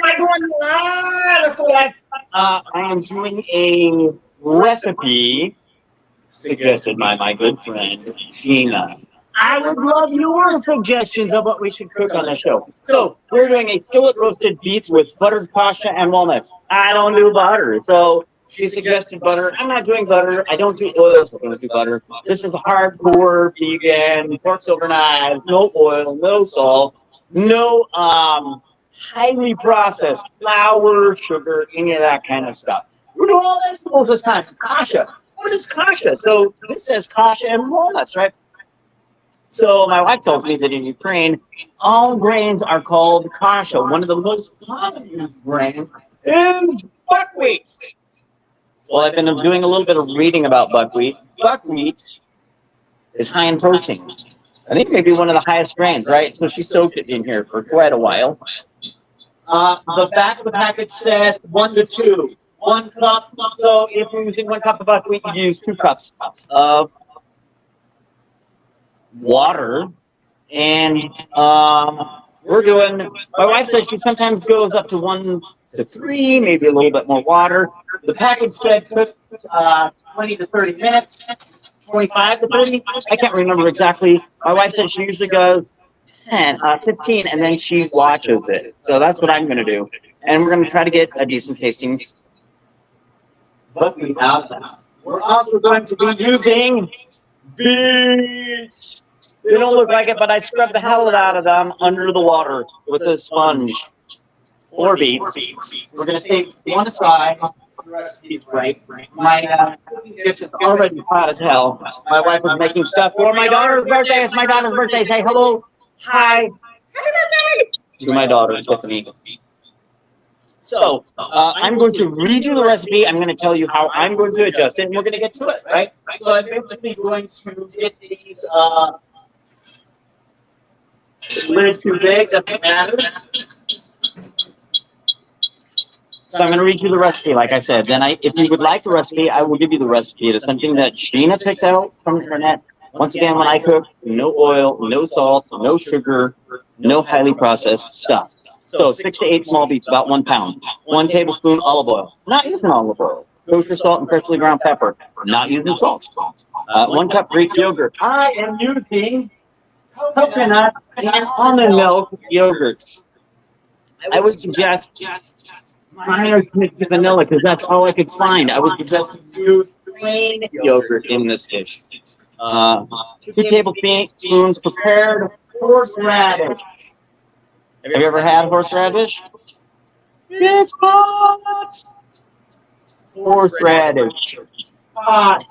Am I going live? Let's go live. I am doing a recipe suggested by my good friend Gina. I would love your suggestions of what we should cook on the show. So we're doing a skillet roasted beets with buttered Kasha and walnuts. I don't do butter, so she suggested butter. I'm not doing butter. I don't do oil, so I don't do butter. This is hardcore vegan, pork's over knives, no oil, no salt, no highly processed flour, sugar, any of that kind of stuff. We're doing all vegetables this time. Kasha. What is Kasha? So this says Kasha and walnuts, right? So my wife tells me that in Ukraine, all grains are called kasha. One of the most common used grains is buckwheat. Well, I've been doing a little bit of reading about buckwheat. Buckwheat is high in protein. I think maybe one of the highest grains, right? So she soaked it in here for quite a while. The back of the package said 1 to 2. 1 cup. So if you're using 1 cup of buckwheat, you use 2 cups of water. And we're doing, my wife said she sometimes goes up to 1 to 3, maybe a little bit more water. The package said took 20 to 30 minutes, 25 to 30. I can't remember exactly. My wife said she usually goes 15, and then she watches it. So that's what I'm going to do. And we're going to try to get a decent tasting buckwheat out of that. We're also going to be using beets. They don't look like it, but I scrubbed the hell out of them under the water with a sponge. 4 beets. We're going to save one aside. The recipe's right. My dish is already hot as hell. My wife was making stuff for my daughter's birthday. It's my daughter's birthday. Say hello. Hi. Happy birthday to my daughter, Tiffany. So, I'm going to read you the recipe. I'm going to tell you how I'm going to adjust it, and we're going to get to it, right? So I'm basically going to get these lids too big, doesn't matter. So I'm going to read you the recipe, like I said. Then if you would like the recipe, I will give you the recipe. It is something that Gina picked out from the internet. Once again, when I cook, no oil, no salt, no sugar, no highly processed stuff. So 6 to 8 small beets, about 1 pound. 1 tablespoon olive oil. Not using olive oil. Kosher salt and freshly ground pepper. Not using salt. 1 cup Greek yogurt. I am using coconut and almond milk yogurts. I would suggest mine are mixed with vanilla because that's all I could find. I would suggest you use plain yogurt in this dish. 2 tablespoons prepared horseradish. Have you ever had horseradish? It's hot! Horseradish. Hot.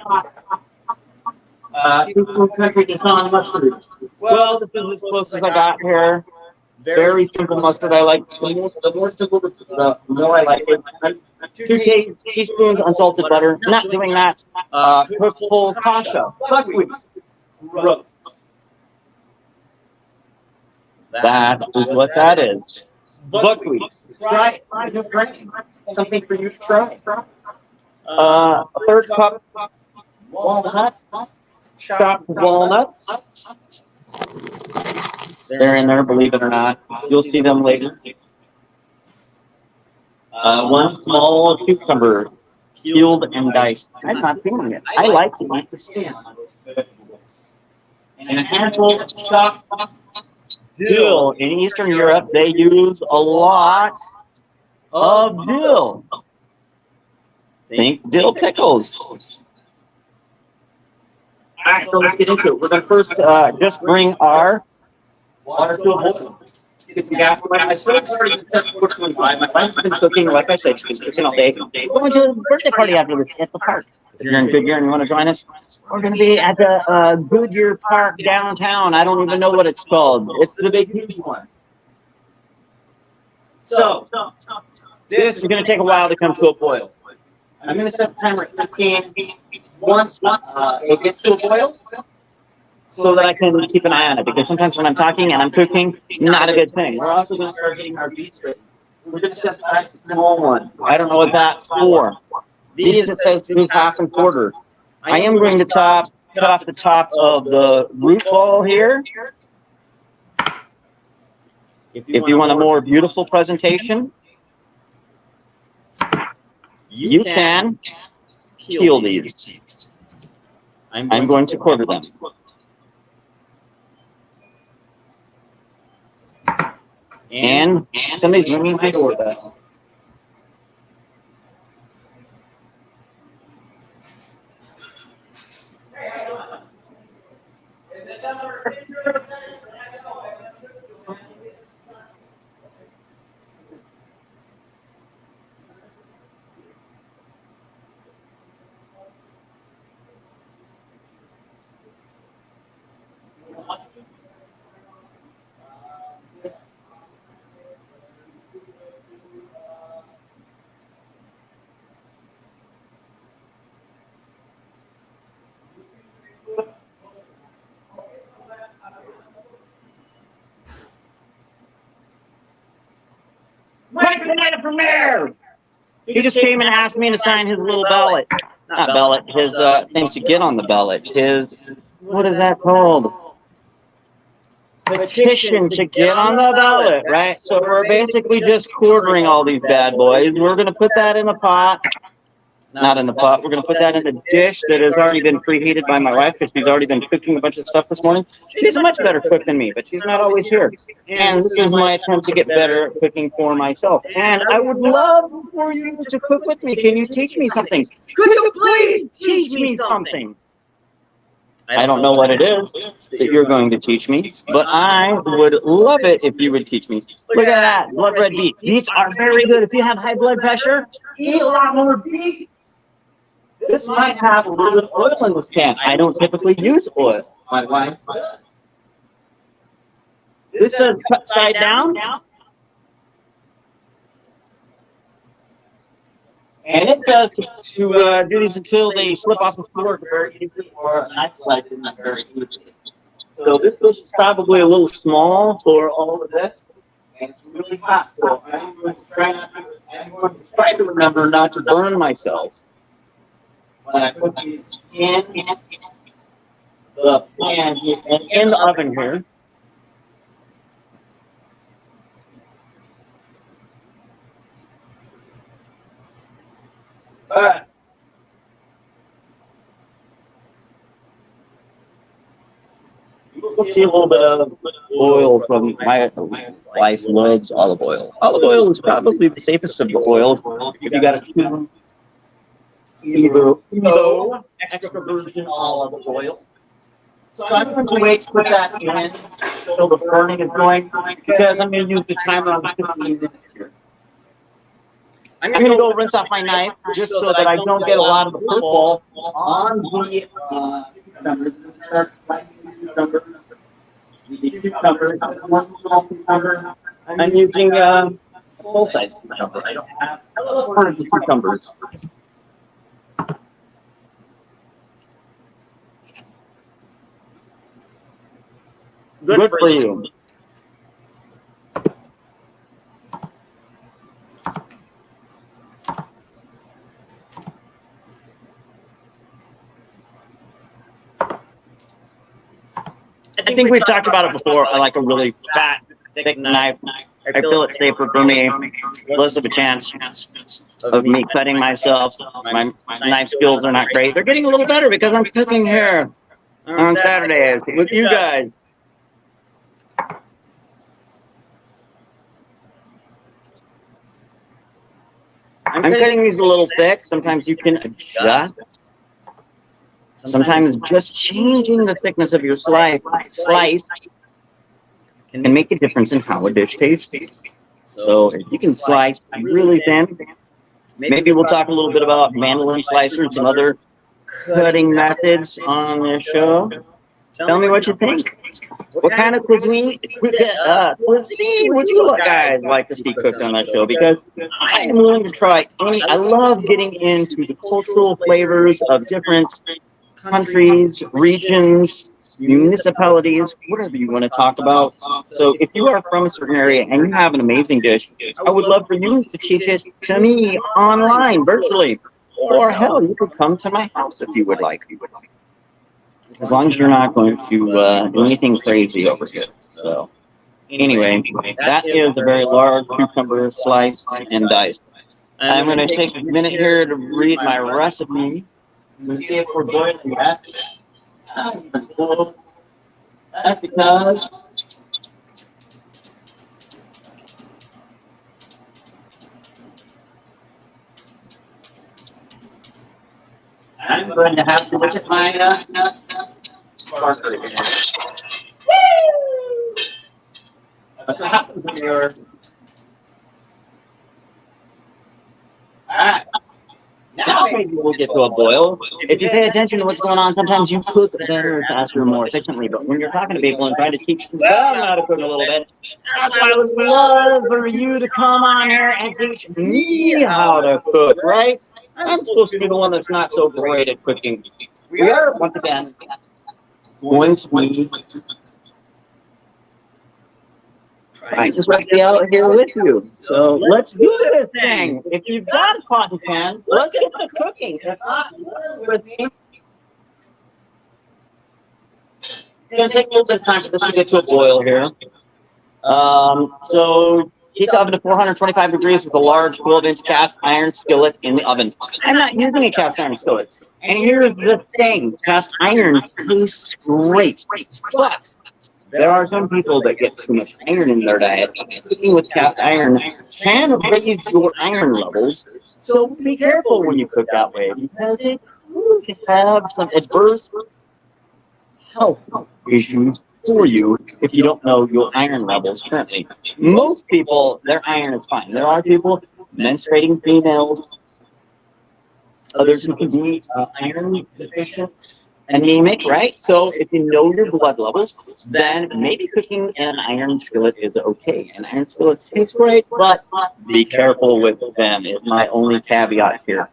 Country does not mustard. Well, this is as close as I got here. Very simple mustard. I like the more simple, the more I like it. 2 teaspoons unsalted butter. Not doing that. Cooked whole kasha. Buckwheat. Roast. That is what that is. Buckwheat. Try it. Something for you to try. A 1/3 cup walnuts. Chopped walnuts. They're in there, believe it or not. You'll see them later. 1 small cucumber, peeled and diced. I'm not feeling it. I like to eat the skin on those vegetables. And a handful of chopped dill. In Eastern Europe, they use a lot of dill. Think dill pickles. All right, so let's get into it. We're going to first just bring our water to a boil. Get the gas going. I started already set 4:25. My wife's been cooking, like I said, she's been cooking all day. We're going to a birthday party after this at the park. If you're in Goodyear and you want to join us, we're going to be at the Goodyear Park downtown. I don't even know what it's called. It's the big huge one. So, this is going to take a while to come to a boil. I'm going to set the timer at 15. Once it gets to a boil, so that I can keep an eye on it, because sometimes when I'm talking and I'm cooking, not a good thing. We're also going to start getting our beets ready. We're going to set that small one. I don't know what that's for. These, it says 2 1/2 and 1/4. I am going to cut off the top of the root ball here. If you want a more beautiful presentation, You can peel these. I'm going to quarter them. And somebody's ringing my doorbell. Mike the premiere! He just came and asked me to sign his little ballot. Not ballot, his thing to get on the ballot. His, what is that called? Petition to get on the ballot, right? So we're basically just quartering all these bad boys. We're going to put that in a pot. Not in the pot. We're going to put that in a dish that has already been preheated by my wife because she's already been cooking a bunch of stuff this morning. She's a much better cook than me, but she's not always here. And this is my attempt to get better at cooking for myself. And I would love for you to cook with me. Can you teach me something? Could you please teach me something? I don't know what it is that you're going to teach me, but I would love it if you would teach me. Look at that, blood red beets. Beets are very good. If you have high blood pressure, eat a lot more beets. This might have a little bit of oil in this can. I don't typically use oil. My wife does. This is cut side down. And it says to do these until they slip off the fork very easily, or a knife slice is not very easily. So this dish is probably a little small for all of this, and it's really hot. So I'm going to try to remember not to burn myself when I put these in the pan and in the oven here. You'll see a little bit of oil from my wife loves olive oil. Olive oil is probably the safest of the oils if you got to choose either extra virgin olive oil. So I'm going to wait to put that in until the burning is going because I'm going to use the timer on 15 minutes here. I'm going to go rinse off my knife just so that I don't get a lot of the purple on the cucumber. One small cucumber. I'm using a full-size cucumber. I don't have a little part of the cucumbers. Good for you. I think we've talked about it before. I like a really fat, thick knife. I feel it's safer for me. Less of a chance of me cutting myself. My knife skills are not great. They're getting a little better because I'm cooking here on Saturdays with you guys. I'm cutting these a little thick. Sometimes you can adjust. Sometimes just changing the thickness of your slice can make a difference in how a dish tastes. So if you can slice really thin, maybe we'll talk a little bit about mandolin slicers and some other cutting methods on this show. Tell me what you think. What kind of cuisine would you guys like to see cooked on that show? Because I am willing to try any. I love getting into the cultural flavors of different countries, regions, municipalities, whatever you want to talk about. So if you are from a certain area and you have an amazing dish, I would love for you to teach it to me online, virtually. Or hell, you could come to my house if you would like. As long as you're not going to do anything crazy over here. So anyway, that is a very large cucumber sliced and diced. I'm going to take a minute here to read my recipe. Let's see if we're boiling that. That's because I'm going to have to look at my sparkler here. That's what happens when you're... Alright. Now maybe we'll get to a boil. If you pay attention to what's going on, sometimes you cook better, faster, more efficiently. But when you're talking to people and trying to teach them how to cook a little bit, that's why I would love for you to come on here and teach me how to cook, right? I'm supposed to be the one that's not so great at cooking. We are, once again, going to be trying to be out here with you. So let's do this thing. If you've got a pot and pan, let's get to cooking. If not, with me. It's going to take a little bit of time for this to get to a boil here. So heat the oven to 425 degrees with a large 12-inch cast iron skillet in the oven. I'm not using a cast iron skillet. And here's the thing. Cast iron tastes great. But there are some people that get too much iron in their diet. Cooking with cast iron can raise your iron levels. So be careful when you cook that way, because it can have some adverse health issues for you if you don't know your iron levels currently. Most people, their iron is fine. There are people, menstruating females, others who can be iron deficient, anemic, right? So if you know your blood levels, then maybe cooking in an iron skillet is okay. And iron skillets taste great, but be careful with them is my only caveat here.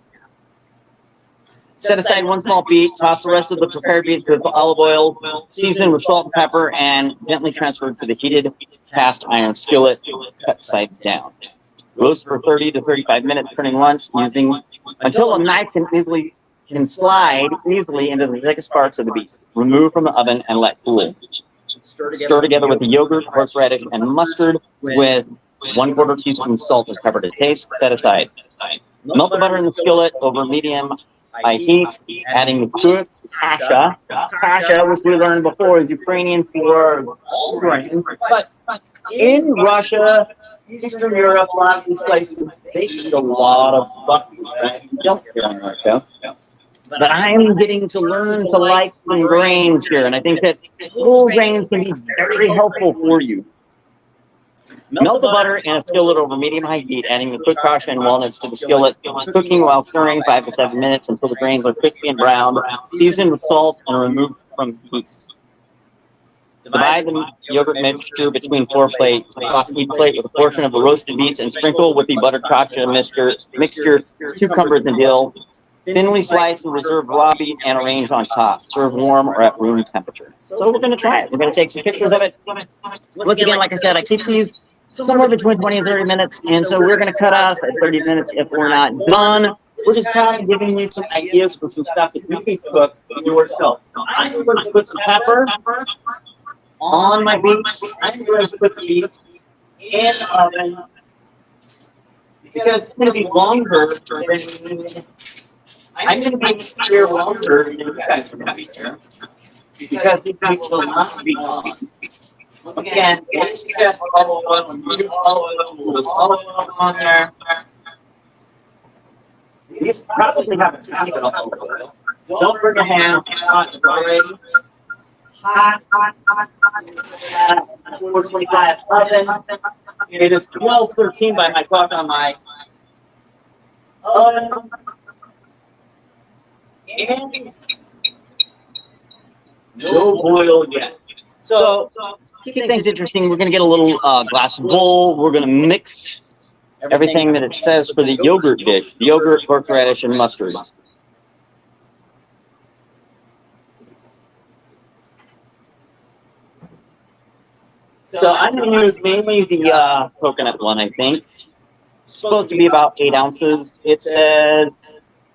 Set aside one small beet, toss the rest of the prepared beets with olive oil, season with salt and pepper, and gently transfer to the heated cast iron skillet, cut sides down. Roast for 30 to 35 minutes, turning once, using until a knife can slide easily into the thickest parts of the beets. Remove from the oven and let cool. Stir together with the yogurt, horseradish, and mustard with 1/4 teaspoon salt and pepper to taste. Set aside. Melt the butter in the skillet over medium-high heat, adding the cooked kasha. Kasha, which we learned before, is Ukrainian for all grains. But in Russia, Eastern Europe, a lot of these places, they eat a lot of buckwheat, right? You don't hear in Russia. But I'm getting to learn to like some grains here, and I think that whole grains can be very helpful for you. Melt the butter in a skillet over medium-high heat, adding the cooked Kasha and walnuts to the skillet, cooking while stirring 5 to 7 minutes until the grains are crispy and brown. Season with salt and remove from heat. Divide the yogurt mixture between 4 plates. Toss each plate with a portion of the roasted beets and sprinkle with the buttered Kasha mixture, cucumbers and dill. Thinly slice and reserve raw beet and arrange on top. Serve warm or at room temperature. So we're going to try it. We're going to take some pictures of it. Once again, like I said, I keep these somewhere between 20 and 30 minutes, and so we're going to cut off at 30 minutes if we're not done. We're just kind of giving you some ideas for some stuff that you can cook yourself. I'm going to put some pepper on my beets. I'm going to put the beets in the oven because it's going to be longer than... I'm going to be here longer than you guys are going to be here because these beets will not be gone. Once again, it's just olive oil. Use olive oil on there. These probably have a tiny bit of olive oil. Don't burn your hands. It's hot already. Hot. 425 oven. It is 12:13 by my clock on my oven. And no boil yet. So, keep things interesting. We're going to get a little glass bowl. We're going to mix everything that it says for the yogurt dish. Yogurt, horseradish, and mustard. So I'm going to use mainly the coconut one, I think. It's supposed to be about 8 ounces. It says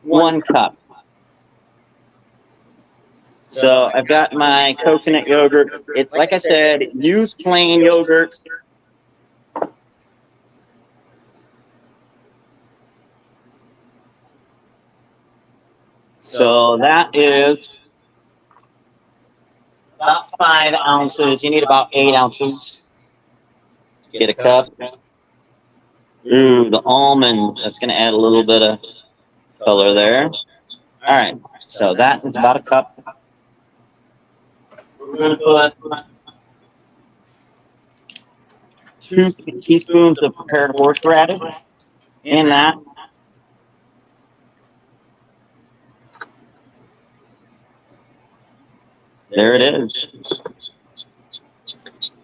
1 cup. So I've got my coconut yogurt. Like I said, use plain yogurt. So that is about 5 ounces. You need about 8 ounces. Get a cup. Ooh, the almond. That's going to add a little bit of color there. All right. So that is about a cup. We're going to put 2 teaspoons of prepared horseradish in that. There it is.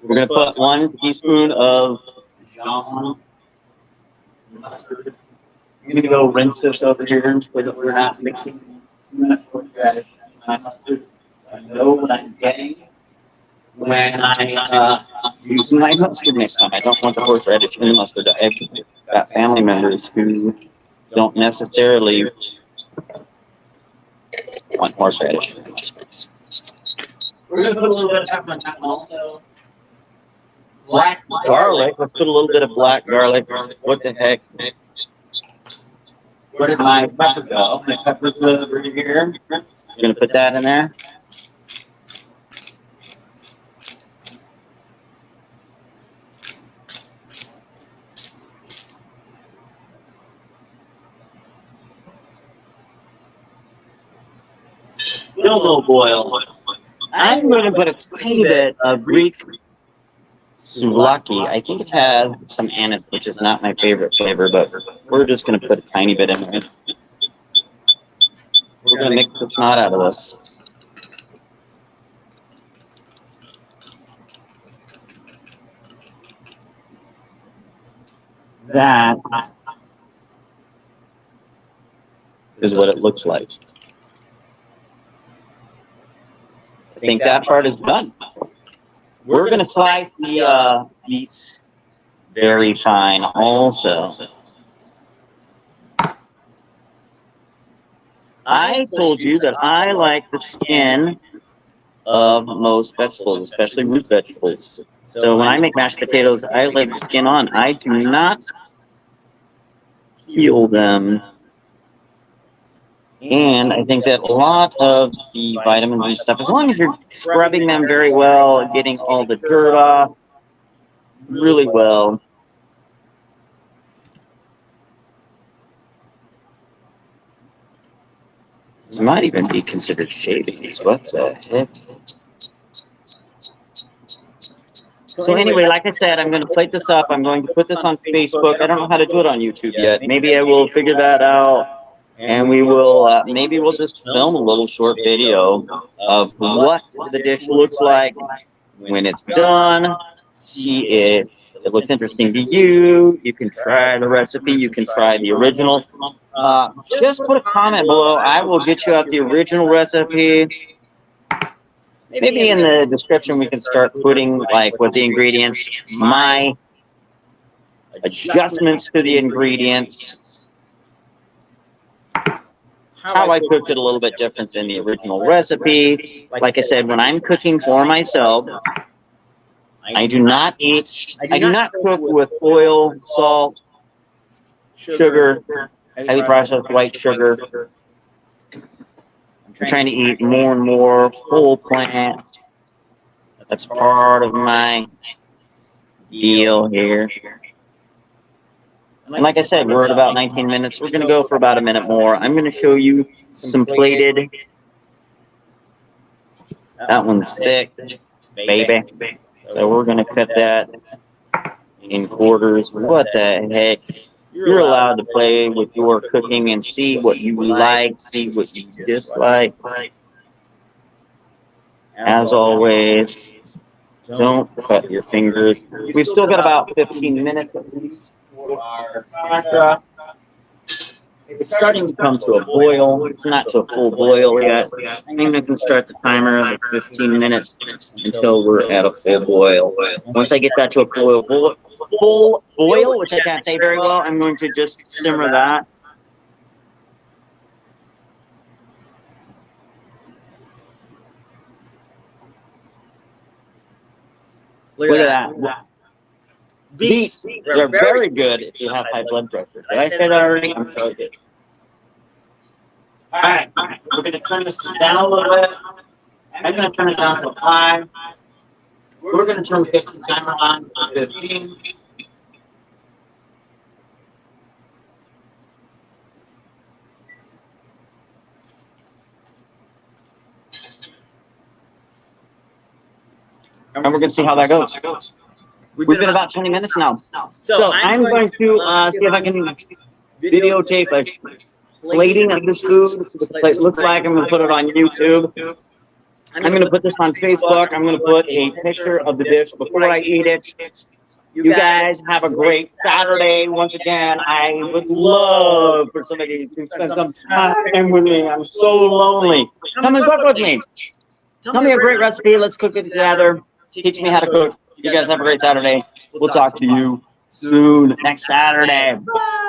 We're going to put 1 teaspoon of mustard. I'm going to go rinse this over here so that we're not mixing too much horseradish and my mustard. I know what I'm getting when I use my mustard next time. I don't want the horseradish in the mustard. I've got family members who don't necessarily want horseradish. We're going to put a little bit of pepper on that one also. Black garlic. Let's put a little bit of black garlic. What the heck? Where did my pepper go? My pepper's over here. I'm going to put that in there. Still no boil. I'm going to put a tiny bit of Greek souvlaki. I think it has some anise, which is not my favorite flavor, but we're just going to put a tiny bit in there. We're going to mix the snot out of this. That is what it looks like. I think that part is done. We're going to slice the beets very fine also. I told you that I like the skin of most vegetables, especially root vegetables. So when I make mashed potatoes, I like the skin on. I do not peel them. And I think that a lot of the vitamins and stuff, as long as you're scrubbing them very well and getting all the dirt off really well. This might even be considered shaving. What the heck? So anyway, like I said, I'm going to plate this up. I'm going to put this on Facebook. I don't know how to do it on YouTube yet. Maybe I will figure that out. And we will, maybe we'll just film a little short video of what the dish looks like when it's done. See if it looks interesting to you. You can try the recipe. You can try the original. Just put a comment below. I will get you out the original recipe. Maybe in the description we can start putting like what the ingredients, my adjustments to the ingredients. How I cooked it a little bit different than the original recipe. Like I said, when I'm cooking for myself, I do not cook with oil, salt, sugar, highly processed white sugar. I'm trying to eat more and more whole plants. That's part of my deal here. And like I said, we're at about 19 minutes. We're going to go for about a minute more. I'm going to show you some plated. That one's thick, baby. So we're going to cut that in quarters. What the heck? You're allowed to play with your cooking and see what you like, see what you dislike. As always, don't cut your fingers. We've still got about 15 minutes at least. It's starting to come to a boil. It's not to a full boil yet. I think I can start the timer at 15 minutes until we're at a full boil. Once I get that to a full boil, which I can't say very well, I'm going to just simmer that. Look at that. Beets are very good if you have high blood pressure. Did I say that already? I'm sorry. All right. We're going to turn this down a little bit. I'm going to turn it down to 5. We're going to turn the kitchen timer on to 15. And we're going to see how that goes. We've been about 20 minutes now. So I'm going to see if I can videotape a plating of this food. See what the plate looks like. I'm going to put it on YouTube. I'm going to put this on Facebook. I'm going to put a picture of the dish before I eat it. You guys have a great Saturday. Once again, I would love for somebody to spend some time with me. I'm so lonely. Come and cook with me. Tell me a great recipe. Let's cook it together. Teach me how to cook. You guys have a great Saturday. We'll talk to you soon next Saturday. Bye.